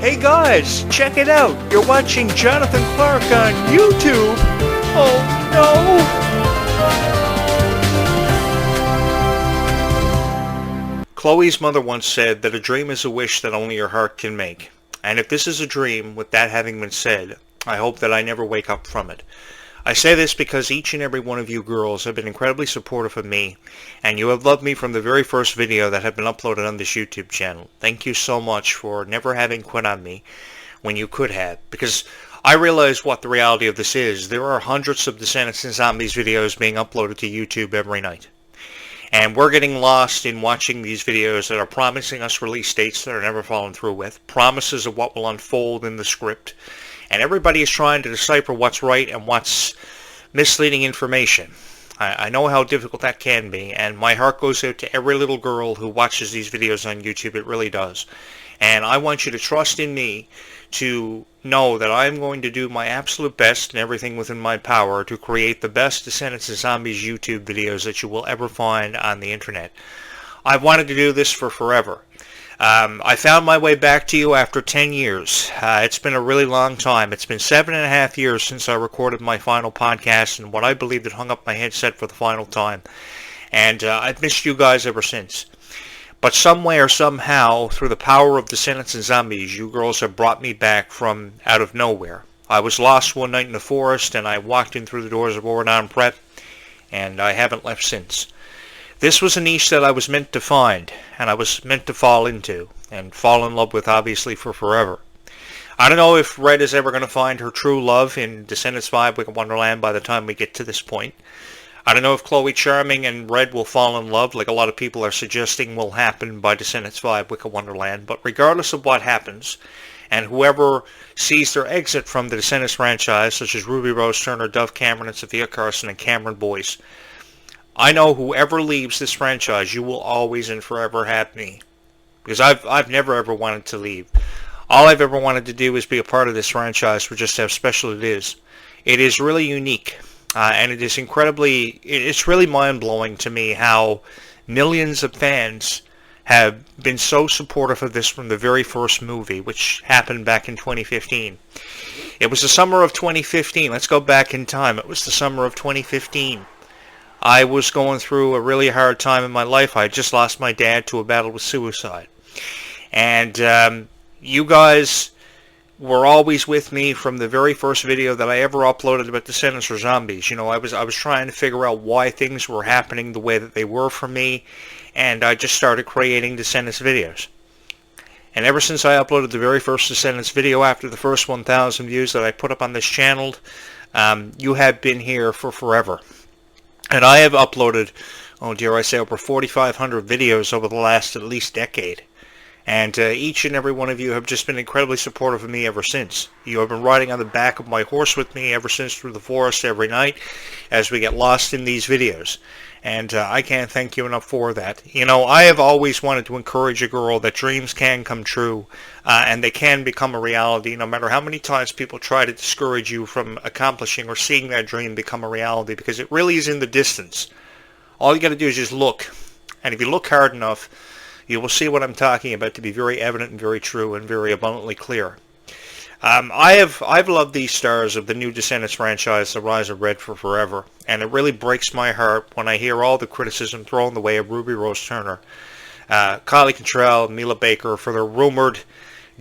Hey guys, check it out. You're watching Jonathan Clarke on YouTube. Oh no. Chloe's mother once said that a dream is a wish that only your heart can make. And if this is a dream, with that having been said, I hope that I never wake up from it. I say this because each and every one of you girls have been incredibly supportive of me, and you have loved me from the very first video that have been uploaded on this YouTube channel. Thank you so much for never having quit on me when you could have, because I realize what the reality of this is. There are hundreds of Descendants and Zombies videos being uploaded to YouTube every night. And we're getting lost in watching these videos that are promising us release dates that are never following through with, promises of what will unfold in the script, and everybody is trying to decipher what's right and what's misleading information. I know how difficult that can be, and my heart goes out to every little girl who watches these videos on YouTube. It really does. And I want you to trust in me to know that I'm going to do my absolute best and everything within my power to create the best Descendants and Zombies YouTube videos that you will ever find on the internet. I've wanted to do this for forever. I found my way back to you after 10 years. It's been a really long time. It's been 7.5 years since I recorded my final podcast and what I believed had hung up my headset for the final time. And I've missed you guys ever since. But some way or somehow, through the power of Descendants and Zombies, you girls have brought me back from out of nowhere. I was lost one night in the forest, and I walked in through the doors of Wonderland Prep, and I haven't left since. This was a niche that I was meant to find, and I was meant to fall into, and fall in love with, obviously, for forever. I don't know if Red is ever going to find her true love in Descendants 5 Wicked Wonderland by the time we get to this point. I don't know if Chloe Charming and Red will fall in love, like a lot of people are suggesting will happen by Descendants 5 Wicked Wonderland, but regardless of what happens, and whoever sees their exit from the Descendants franchise, such as Ruby Rose Turner, Dove Cameron, and Sophia Carson, and Cameron Boyce, I know whoever leaves this franchise, you will always and forever have me. Because I've never ever wanted to leave. All I've ever wanted to do is be a part of this franchise for just how special it is. It is really unique. And it is it's really mind-blowing to me how millions of fans have been so supportive of this from the very first movie, which happened back in 2015. It was the summer of 2015. Let's go back in time. It was the summer of 2015. I was going through a really hard time in my life. I had just lost my dad to a battle with suicide. And you guys were always with me from the very first video that I ever uploaded about Descendants or Zombies. You know, I was trying to figure out why things were happening the way that they were for me, and I just started creating Descendants videos. And ever since I uploaded the very first Descendants video after the first 1,000 views that I put up on this channel, you have been here for forever. And I have uploaded, oh dear, I say over 4,500 videos over the last at least decade. And each and every one of you have just been incredibly supportive of me ever since. You have been riding on the back of my horse with me ever since through the forest every night as we get lost in these videos. And I can't thank you enough for that. You know, I have always wanted to encourage a girl that dreams can come true and they can become a reality, no matter how many times people try to discourage you from accomplishing or seeing that dream become a reality, because it really is in the distance. All you got to do is just look. And if you look hard enough, you will see what I'm talking about to be very evident and very true and very abundantly clear. I've loved these stars of the new Descendants franchise, The Rise of Red, for forever, and it really breaks my heart when I hear all the criticism thrown the way of Ruby Rose Turner, Kylie Cantrell, Mila Baker for their rumored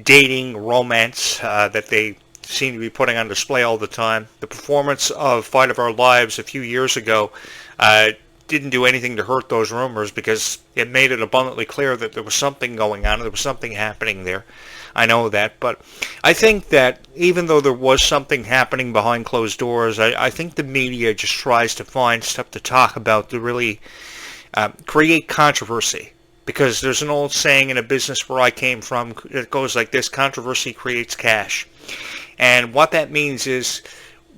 dating romance that they seem to be putting on display all the time. The performance of Fight of Our Lives a few years ago didn't do anything to hurt those rumors, because it made it abundantly clear that there was something going on, there was something happening there. I know that, but I think that even though there was something happening behind closed doors, I think the media just tries to find stuff to talk about to really create controversy. Because there's an old saying in a business where I came from, it goes like this: controversy creates cash. And what that means is,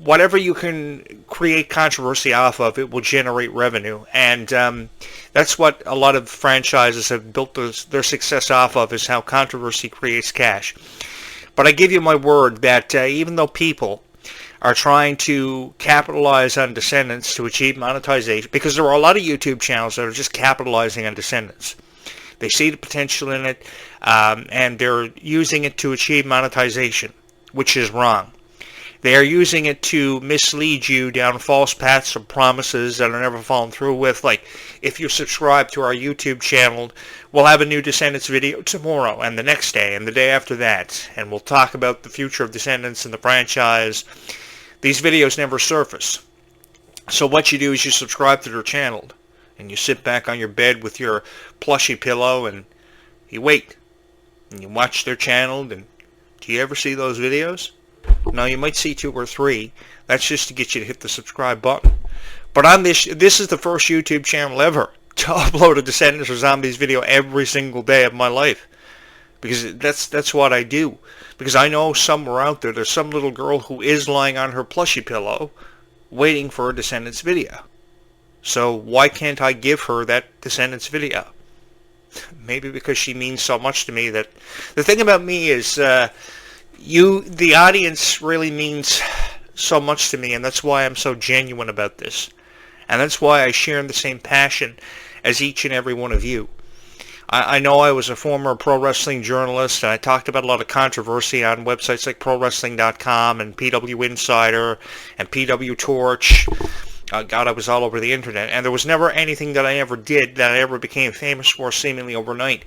whatever you can create controversy off of, it will generate revenue. And that's what a lot of franchises have built their success off of, is how controversy creates cash. But I give you my word that even though people are trying to capitalize on Descendants to achieve monetization, because there are a lot of YouTube channels that are just capitalizing on Descendants. They see the potential in it, and they're using it to achieve monetization, which is wrong. They are using it to mislead you down false paths of promises that are never fallen through with. Like, if you subscribe to our YouTube channel, we'll have a new Descendants video tomorrow, and the next day, and the day after that, and we'll talk about the future of Descendants and the franchise. These videos never surface. So what you do is you subscribe to their channel, and you sit back on your bed with your plushy pillow, and you wait, and you watch their channel, and do you ever see those videos? Now, you might see 2 or 3. That's just to get you to hit the subscribe button. But on this is the first YouTube channel ever to upload a Descendants or Zombies video every single day of my life. Because that's what I do. Because I know somewhere out there's some little girl who is lying on her plushy pillow waiting for a Descendants video. So why can't I give her that Descendants video? Maybe because she means so much to me. That the thing about me is, the audience really means so much to me, and that's why I'm so genuine about this. And that's why I share the same passion as each and every one of you. I know I was a former pro wrestling journalist, and I talked about a lot of controversy on websites like ProWrestling.com and PW Insider and PW Torch. God, I was all over the internet, and there was never anything that I ever did that I ever became famous for seemingly overnight.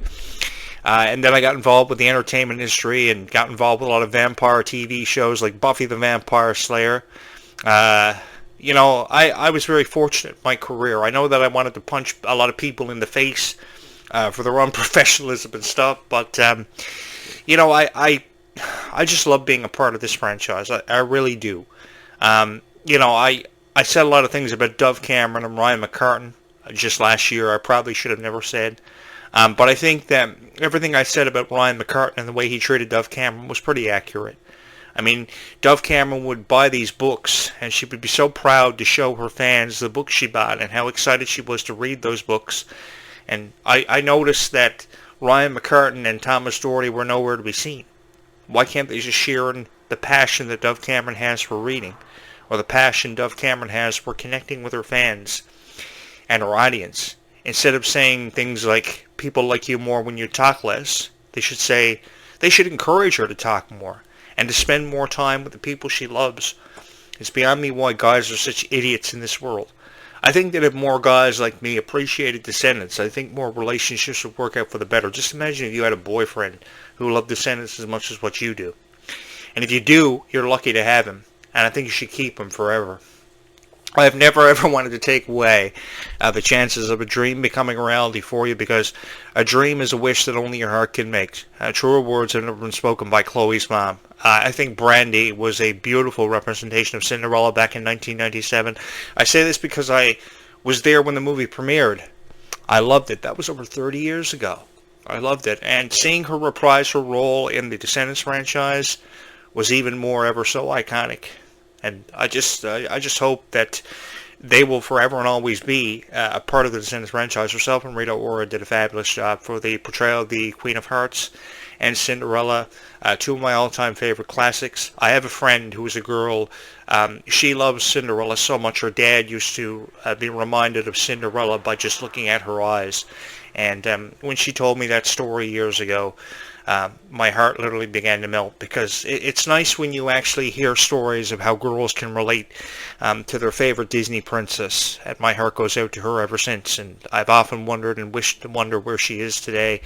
And then I got involved with the entertainment industry and got involved with a lot of vampire TV shows like Buffy the Vampire Slayer. I was very fortunate in my career. I know that I wanted to punch a lot of people in the face for their unprofessionalism and stuff, but, I just love being a part of this franchise. I really do. I said a lot of things about Dove Cameron and Ryan McCartan just last year I probably should have never said. But I think that everything I said about Ryan McCartan and the way he treated Dove Cameron was pretty accurate. I mean, Dove Cameron would buy these books, and she would be so proud to show her fans the books she bought and how excited she was to read those books. And I noticed that Ryan McCartan and Thomas Doherty were nowhere to be seen. Why can't they just share in the passion that Dove Cameron has for reading, or the passion Dove Cameron has for connecting with her fans and her audience? Instead of saying things like, people like you more when you talk less, they should encourage her to talk more and to spend more time with the people she loves. It's beyond me why guys are such idiots in this world. I think that if more guys like me appreciated Descendants, I think more relationships would work out for the better. Just imagine if you had a boyfriend who loved Descendants as much as what you do. And if you do, you're lucky to have him. And I think you should keep him forever. I have never ever wanted to take away the chances of a dream becoming a reality for you, because a dream is a wish that only your heart can make. Truer words have never been spoken by Chloe's mom. I think Brandy was a beautiful representation of Cinderella back in 1997. I say this because I was there when the movie premiered. I loved it. That was over 30 years ago. I loved it. And seeing her reprise her role in the Descendants franchise was even more ever so iconic. And I just hope that they will forever and always be a part of the Descendants franchise. Herself and Rita Ora did a fabulous job for the portrayal of the Queen of Hearts and Cinderella, 2 of my all-time favorite classics. I have a friend who is a girl. She loves Cinderella so much. Her dad used to be reminded of Cinderella by just looking at her eyes. And when she told me that story years ago, my heart literally began to melt, because it's nice when you actually hear stories of how girls can relate to their favorite Disney princess, and my heart goes out to her ever since. And I've often wondered and wished to wonder where she is today.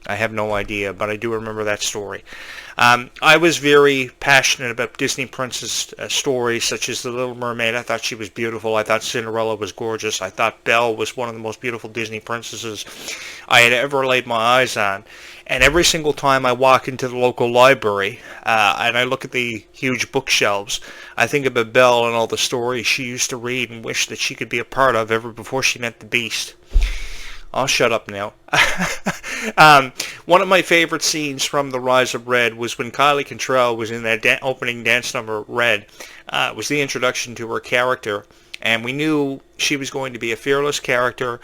I have no idea, but I do remember that story. I was very passionate about Disney princess stories such as The Little Mermaid. I thought she was beautiful. I thought Cinderella was gorgeous. I thought Belle was one of the most beautiful Disney princesses I had ever laid my eyes on. And every single time I walk into the local library and I look at the huge bookshelves, I think about Belle and all the stories she used to read and wish that she could be a part of ever before she met the Beast. I'll shut up now. One of my favorite scenes from The Rise of Red was when Kylie Cantrell was in that opening dance number, Red. It was the introduction to her character, and we knew she was going to be a fearless character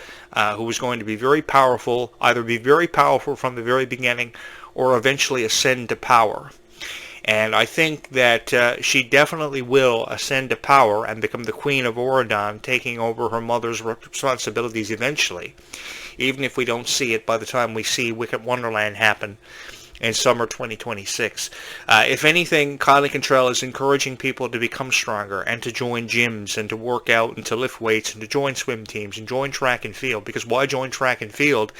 who was going to be very powerful, either be very powerful from the very beginning or eventually ascend to power. And I think that she definitely will ascend to power and become the Queen of Auradon, taking over her mother's responsibilities eventually. even if we don't see it by the time we see Wicked Wonderland happen in summer 2026. If anything, Kylie Cantrell is encouraging people to become stronger and to join gyms and to work out and to lift weights and to join swim teams and join track and field. Because why join track and field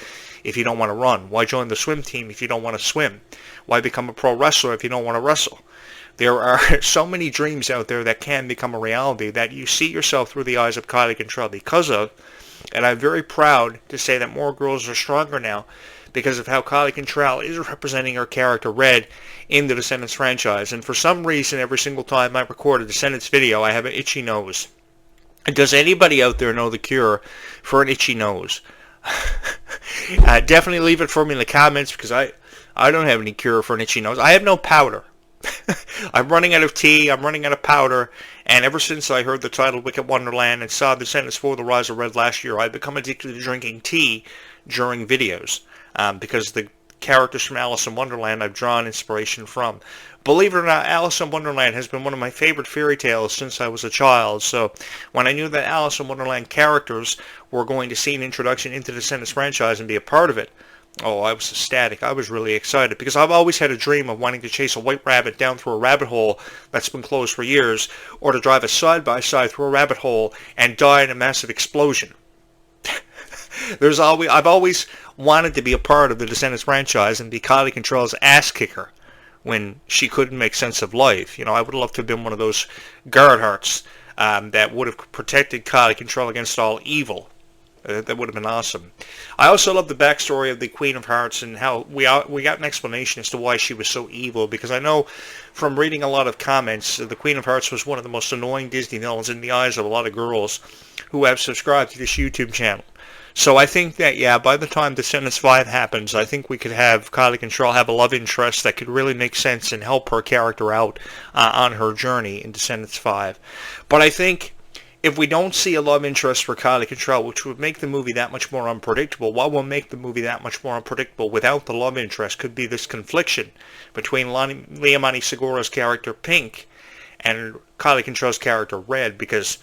if you don't want to run? Why join the swim team if you don't want to swim? Why become a pro wrestler if you don't want to wrestle? There are so many dreams out there that can become a reality that you see yourself through the eyes of Kylie Cantrell because of, and I'm very proud to say that more girls are stronger now because of how Kylie Cantrell is representing her character Red in the Descendants franchise. And for some reason, every single time I record a Descendants video, I have an itchy nose. Does anybody out there know the cure for an itchy nose? Definitely leave it for me in the comments, because I don't have any cure for an itchy nose. I have no powder. I'm running out of tea, I'm running out of powder, and ever since I heard the title Wicked Wonderland and saw Descendants 4 The Rise of Red last year, I've become addicted to drinking tea during videos, because the characters from Alice in Wonderland I've drawn inspiration from. Believe it or not, Alice in Wonderland has been one of my favorite fairy tales since I was a child, so when I knew that Alice in Wonderland characters were going to see an introduction into the Descendants franchise and be a part of it, oh, I was ecstatic. I was really excited because I've always had a dream of wanting to chase a white rabbit down through a rabbit hole that's been closed for years, or to drive a side-by-side through a rabbit hole and die in a massive explosion. I've always wanted to be a part of the Descendants franchise and be Kylie Cantrell's ass kicker when she couldn't make sense of life. You know, I would love to have been one of those guard hearts that would have protected Kylie Cantrell against all evil. That would have been awesome. I also love the backstory of the Queen of Hearts and how we got an explanation as to why she was so evil, because I know from reading a lot of comments, the Queen of Hearts was one of the most annoying Disney villains in the eyes of a lot of girls who have subscribed to this YouTube channel. So I think that, yeah, by the time Descendants 5 happens, I think we could have Kylie Cantrell have a love interest that could really make sense and help her character out on her journey in Descendants 5. But I think if we don't see a love interest for Kylie Cantrell, which would make the movie that much more unpredictable, what will make the movie that much more unpredictable without the love interest could be this confliction between Liamani Segura's character Pink and Kylie Cantrell's character Red, because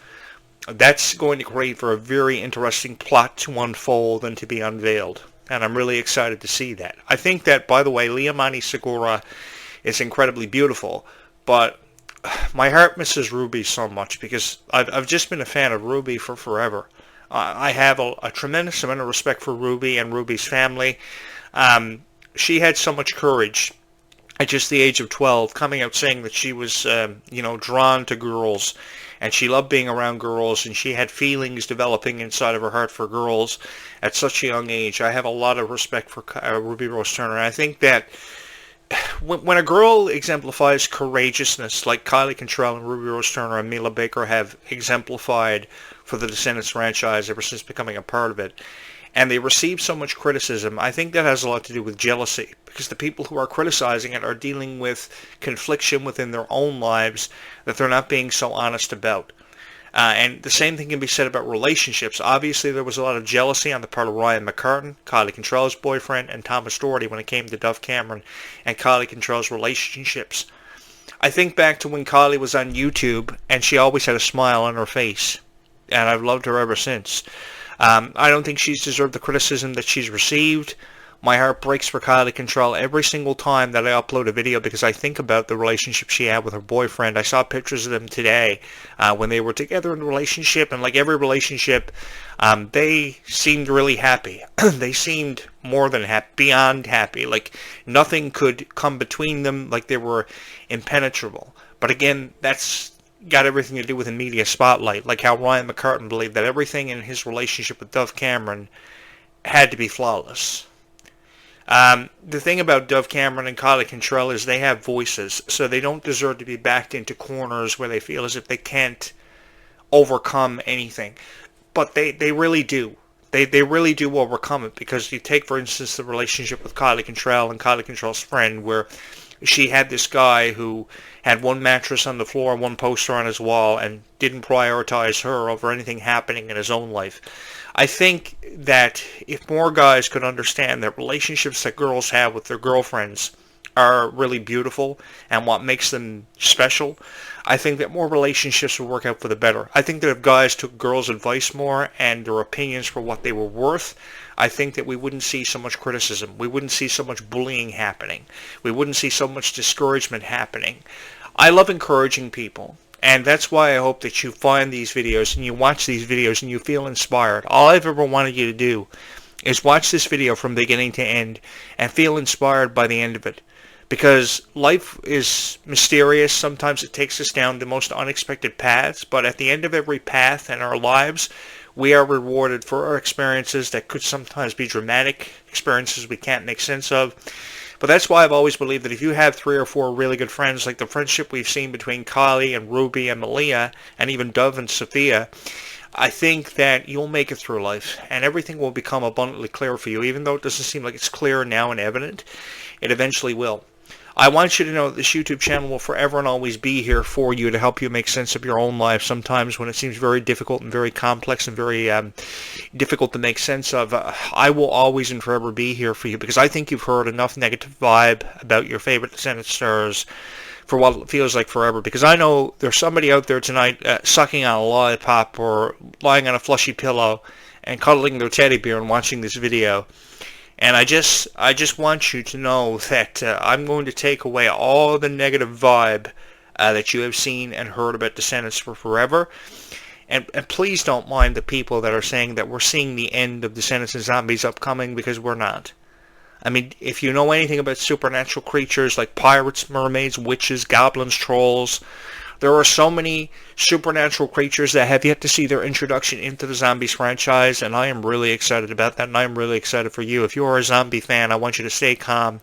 that's going to create for a very interesting plot to unfold and to be unveiled. And I'm really excited to see that. I think that, by the way, Liamani Segura is incredibly beautiful, but my heart misses Ruby so much because I've just been a fan of Ruby for forever. I have a tremendous amount of respect for Ruby and Ruby's family. She had so much courage at just the age of 12, coming out saying that she was, drawn to girls, and she loved being around girls, and she had feelings developing inside of her heart for girls at such a young age. I have a lot of respect for Ruby Rose Turner, and I think that when a girl exemplifies courageousness like Kylie Cantrell and Ruby Rose Turner and Mila Baker have exemplified for the Descendants franchise ever since becoming a part of it, and they receive so much criticism, I think that has a lot to do with jealousy, because the people who are criticizing it are dealing with confliction within their own lives that they're not being so honest about. And the same thing can be said about relationships. Obviously, there was a lot of jealousy on the part of Ryan McCartan, Kylie Cantrell's boyfriend, and Thomas Doherty when it came to Dove Cameron and Kylie Cantrell's relationships. I think back to when Kylie was on YouTube, and she always had a smile on her face, and I've loved her ever since. I don't think she's deserved the criticism that she's received. My heart breaks for Kylie Cantrell every single time that I upload a video because I think about the relationship she had with her boyfriend. I saw pictures of them today when they were together in a relationship, and like every relationship, they seemed really happy. They seemed more than happy, beyond happy. Like nothing could come between them, like they were impenetrable. But again, that's got everything to do with the media spotlight, like how Ryan McCartan believed that everything in his relationship with Dove Cameron had to be flawless. The thing about Dove Cameron and Kylie Cantrell is they have voices, so they don't deserve to be backed into corners where they feel as if they can't overcome anything. But they really do. They really do overcome it, because you take, for instance, the relationship with Kylie Cantrell and Kylie Cantrell's friend, where she had this guy who had one mattress on the floor and one poster on his wall and didn't prioritize her over anything happening in his own life. I think that if more guys could understand that relationships that girls have with their girlfriends are really beautiful and what makes them special, I think that more relationships will work out for the better. I think that if guys took girls' advice more and their opinions for what they were worth, I think that we wouldn't see so much criticism. We wouldn't see so much bullying happening. We wouldn't see so much discouragement happening. I love encouraging people. And that's why I hope that you find these videos and you watch these videos and you feel inspired. All I've ever wanted you to do is watch this video from beginning to end and feel inspired by the end of it. Because life is mysterious. Sometimes it takes us down the most unexpected paths. But at the end of every path in our lives, we are rewarded for our experiences that could sometimes be dramatic experiences we can't make sense of. But that's why I've always believed that if you have 3 or 4 really good friends, like the friendship we've seen between Kylie and Ruby and Malia, and even Dove and Sophia, I think that you'll make it through life, and everything will become abundantly clear for you. Even though it doesn't seem like it's clear now and evident, it eventually will. I want you to know that this YouTube channel will forever and always be here for you to help you make sense of your own life sometimes when it seems very difficult and very complex and very difficult to make sense of. I will always and forever be here for you because I think you've heard enough negative vibe about your favorite Descendant stars for what it feels like forever. Because I know there's somebody out there tonight sucking on a lollipop or lying on a flushy pillow and cuddling their teddy bear and watching this video. And I just want you to know that I'm going to take away all the negative vibe that you have seen and heard about Descendants for forever. And please don't mind the people that are saying that we're seeing the end of Descendants and Zombies upcoming, because we're not. I mean, if you know anything about supernatural creatures like pirates, mermaids, witches, goblins, trolls, there are so many supernatural creatures that have yet to see their introduction into the Zombies franchise, and I am really excited about that, and I am really excited for you. If you're a zombie fan, I want you to stay calm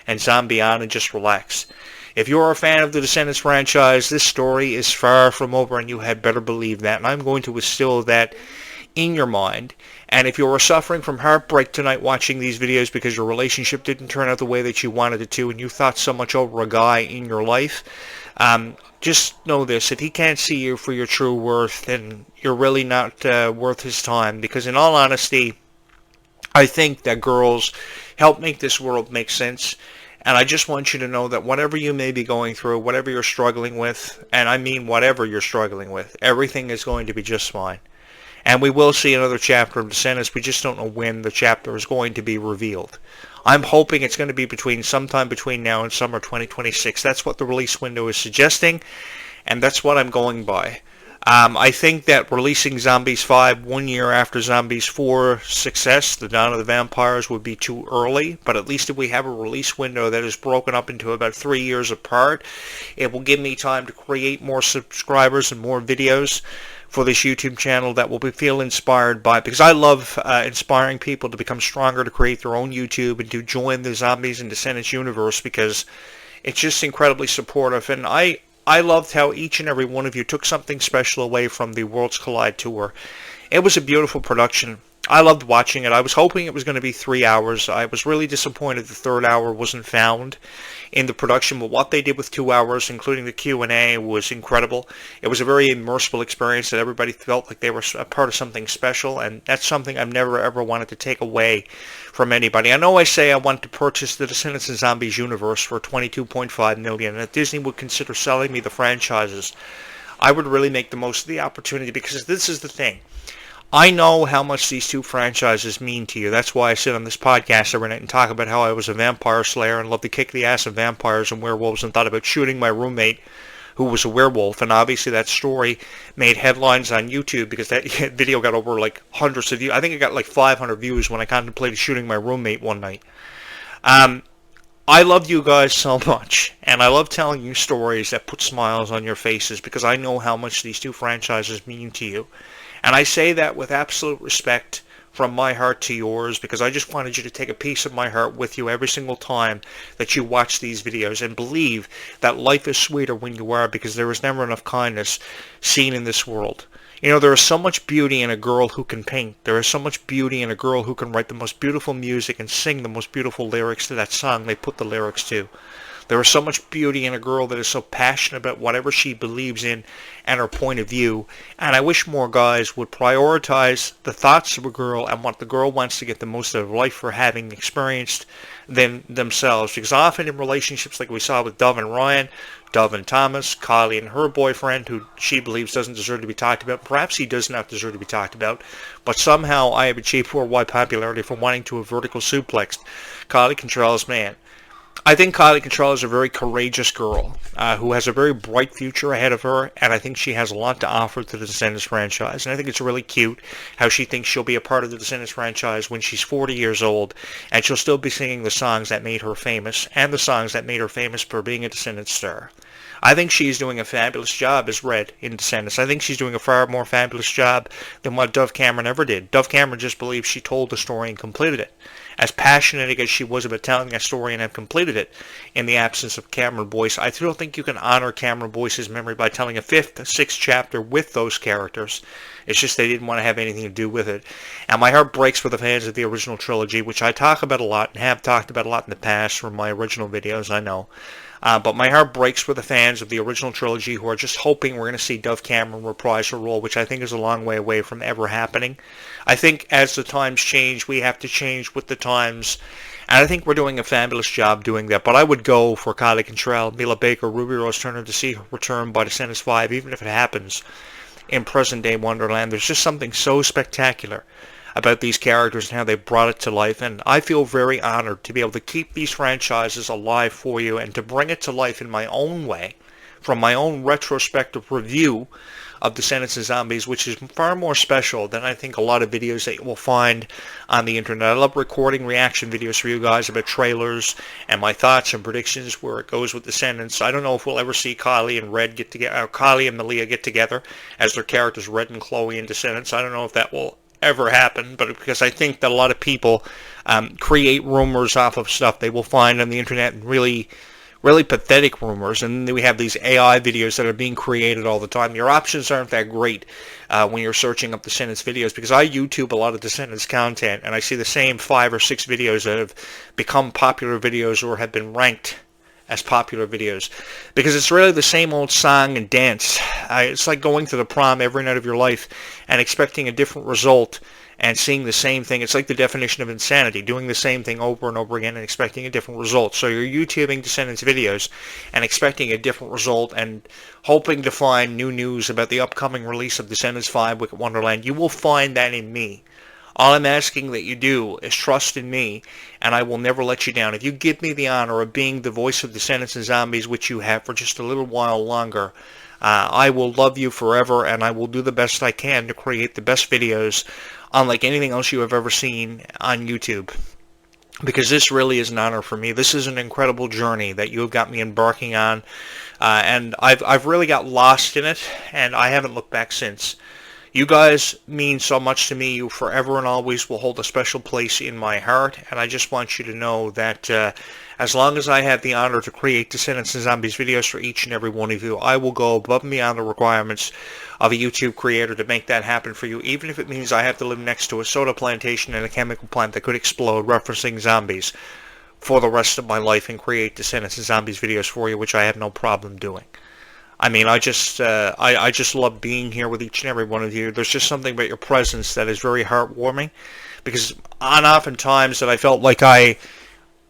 and zombie on and just relax. If you're a fan of the Descendants franchise, this story is far from over, and you had better believe that, and I'm going to instill that in your mind. And if you're suffering from heartbreak tonight watching these videos because your relationship didn't turn out the way that you wanted it to, and you thought so much over a guy in your life, just know this: if he can't see you for your true worth, then you're really not worth his time. Because in all honesty, I think that girls help make this world make sense. And I just want you to know that whatever you may be going through, whatever you're struggling with, and I mean whatever you're struggling with, everything is going to be just fine. And we will see another chapter of Descendants. We just don't know when the chapter is going to be revealed. I'm hoping it's going to be sometime between now and summer 2026. That's what the release window is suggesting, and that's what I'm going by. I think that releasing Zombies 5 1 year after Zombies 4 success, The Dawn of the Vampires, would be too early, but at least if we have a release window that is broken up into about 3 years apart, it will give me time to create more subscribers and more videos for this YouTube channel that will feel inspired by, because I love inspiring people to become stronger, to create their own YouTube, and to join the Zombies and Descendants universe, because it's just incredibly supportive. And I loved how each and every one of you took something special away from the Worlds Collide tour. It was a beautiful production. I loved watching it. I was hoping it was going to be 3 hours. I was really disappointed the third hour wasn't found in the production, but what they did with 2 hours, including the Q&A, was incredible. It was a very immersive experience that everybody felt like they were a part of something special, and that's something I've never ever wanted to take away from anybody. I know I say I want to purchase the Descendants and Zombies universe for $22.5 million, and if Disney would consider selling me the franchises, I would really make the most of the opportunity, because this is the thing. I know how much these two franchises mean to you. That's why I sit on this podcast every night and talk about how I was a vampire slayer and loved to kick the ass of vampires and werewolves, and thought about shooting my roommate who was a werewolf. And obviously that story made headlines on YouTube because that video got over like hundreds of views. I think it got like 500 views when I contemplated shooting my roommate one night. I love you guys so much, and I love telling you stories that put smiles on your faces, because I know how much these two franchises mean to you. And I say that with absolute respect from my heart to yours, because I just wanted you to take a piece of my heart with you every single time that you watch these videos, and believe that life is sweeter when you are, because there is never enough kindness seen in this world. You know, there is so much beauty in a girl who can paint. There is so much beauty in a girl who can write the most beautiful music and sing the most beautiful lyrics to that song they put the lyrics to. There is so much beauty in a girl that is so passionate about whatever she believes in and her point of view. And I wish more guys would prioritize the thoughts of a girl and what the girl wants to get the most out of life for having experienced than themselves. Because often in relationships like we saw with Dove and Ryan, Dove and Thomas, Kylie and her boyfriend, who she believes doesn't deserve to be talked about. Perhaps he does not deserve to be talked about, but somehow I have achieved worldwide popularity for wanting to have vertical suplexed Kylie Control's man. I think Kylie Control is a very courageous girl who has a very bright future ahead of her, and I think she has a lot to offer to the Descendants franchise. And I think it's really cute how she thinks she'll be a part of the Descendants franchise when she's 40 years old, and she'll still be singing the songs that made her famous, and the songs that made her famous for being a Descendants star. I think she's doing a fabulous job as Red in Descendants. I think she's doing a far more fabulous job than what Dove Cameron ever did. Dove Cameron just believes she told the story and completed it. As passionate as she was about telling that story and have completed it in the absence of Cameron Boyce, I still think you can honor Cameron Boyce's memory by telling a fifth, sixth chapter with those characters. It's just they didn't want to have anything to do with it. And my heart breaks for the fans of the original trilogy, which I talk about a lot and have talked about a lot in the past from my original videos, I know. But my heart breaks for the fans of the original trilogy who are just hoping we're going to see Dove Cameron reprise her role, which I think is a long way away from ever happening. I think as the times change, we have to change with the times, and I think we're doing a fabulous job doing that. But I would go for Kylie Control, Mila Baker, Ruby Rose Turner to see her return by Descendants 5, even if it happens in present-day Wonderland. There's just something so spectacular about these characters and how they brought it to life, and I feel very honored to be able to keep these franchises alive for you and to bring it to life in my own way, from my own retrospective review of Descendants and Zombies, which is far more special than I think a lot of videos that you will find on the internet. I love recording reaction videos for you guys about trailers and my thoughts and predictions where it goes with Descendants. I don't know if we'll ever see Kylie and Red get together, or Kylie and Malia get together as their characters Red and Chloe in Descendants. I don't know if that will ever happen, but because I think that a lot of people create rumors off of stuff they will find on the internet, and really pathetic rumors, and then we have these AI videos that are being created all the time. Your options aren't that great when you're searching up Descendants videos, because I YouTube a lot of Descendants content, and I see the same 5 or 6 videos that have become popular videos or have been ranked as popular videos, because it's really the same old song and dance. It's like going to the prom every night of your life and expecting a different result and seeing the same thing. It's like the definition of insanity, doing the same thing over and over again and expecting a different result. So you're YouTubing Descendants videos and expecting a different result and hoping to find new news about the upcoming release of Descendants 5 Wicked Wonderland. You will find that in me. All I'm asking that you do is trust in me, and I will never let you down. If you give me the honor of being the voice of Descendants and Zombies, which you have for just a little while longer, I will love you forever, and I will do the best I can to create the best videos, unlike anything else you have ever seen on YouTube. Because this really is an honor for me. This is an incredible journey that you have got me embarking on, and I've really got lost in it, and I haven't looked back since. You guys mean so much to me. You forever and always will hold a special place in my heart, and I just want you to know that as long as I have the honor to create Descendants and Zombies videos for each and every one of you, I will go above and beyond the requirements of a YouTube creator to make that happen for you, even if it means I have to live next to a soda plantation and a chemical plant that could explode referencing zombies for the rest of my life and create Descendants and Zombies videos for you, which I have no problem doing. I mean, I just love being here with each and every one of you. There's just something about your presence that is very heartwarming, because on often times that I felt like I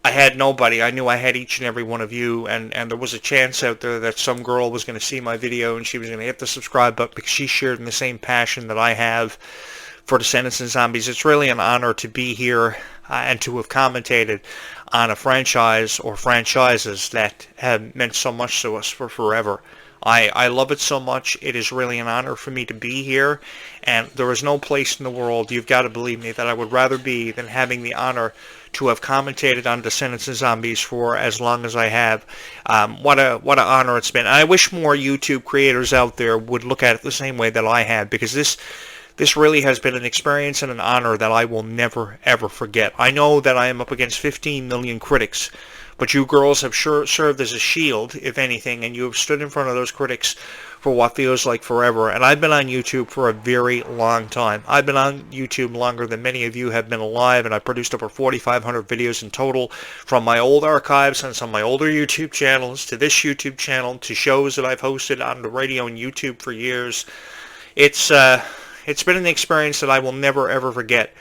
had nobody. I knew I had each and every one of you, and there was a chance out there that some girl was going to see my video and she was going to hit the subscribe button because she shared in the same passion that I have for Descendants and Zombies. It's really an honor to be here and to have commentated on a franchise or franchises that have meant so much to us for forever. I love it so much. It is really an honor for me to be here, and there is no place in the world, you've got to believe me, that I would rather be than having the honor to have commentated on Descendants and Zombies for as long as I have. What an honor it's been. And I wish more YouTube creators out there would look at it the same way that I have, because this really has been an experience and an honor that I will never, ever forget. I know that I am up against 15 million critics, But you girls have sure served as a shield, if anything, and you have stood in front of those critics for what feels like forever. And I've been on YouTube for a very long time. I've been on YouTube longer than many of you have been alive, and I've produced over 4,500 videos in total, from my old archives on some of my older YouTube channels to this YouTube channel to shows that I've hosted on the radio and YouTube for years. It's been an experience that I will never ever forget.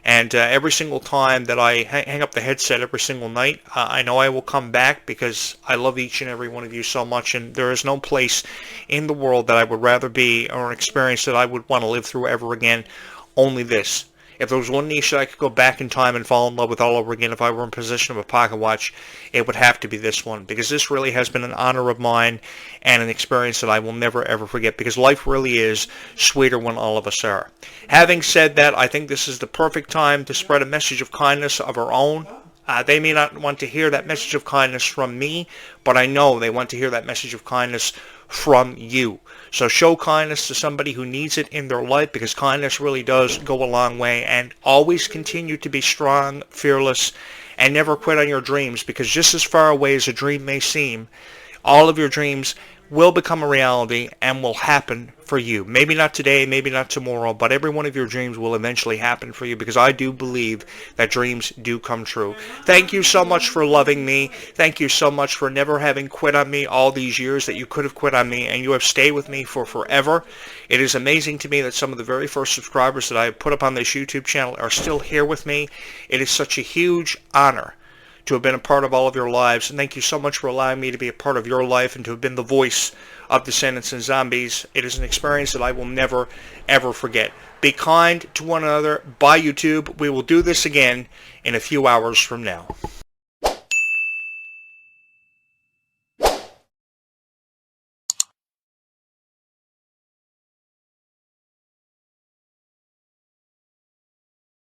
And every single time that I hang up the headset every single night, I know I will come back because I love each and every one of you so much. And there is no place in the world that I would rather be, or an experience that I would want to live through ever again. Only this. If there was one niche that I could go back in time and fall in love with all over again, if I were in possession of a pocket watch, it would have to be this one. Because this really has been an honor of mine and an experience that I will never ever forget. Because life really is sweeter when all of us are. Having said that, I think this is the perfect time to spread a message of kindness of our own. They may not want to hear that message of kindness from me, but I know they want to hear that message of kindness from you. So show kindness to somebody who needs it in their life, because kindness really does go a long way. And always continue to be strong, fearless, and never quit on your dreams, because just as far away as a dream may seem, all of your dreams will become a reality and will happen for you. Maybe not today, maybe not tomorrow, but every one of your dreams will eventually happen for you, because I do believe that dreams do come true. Thank you so much for loving me. Thank you so much for never having quit on me all these years that you could have quit on me, and you have stayed with me for forever. It is amazing to me that some of the very first subscribers that I have put up on this YouTube channel are still here with me. It is such a huge honor to have been a part of all of your lives, and thank you so much for allowing me to be a part of your life and to have been the voice of Descendants and Zombies. It is an experience that I will never, ever forget. Be kind to one another. Bye, YouTube. We will do this again in a few hours from now.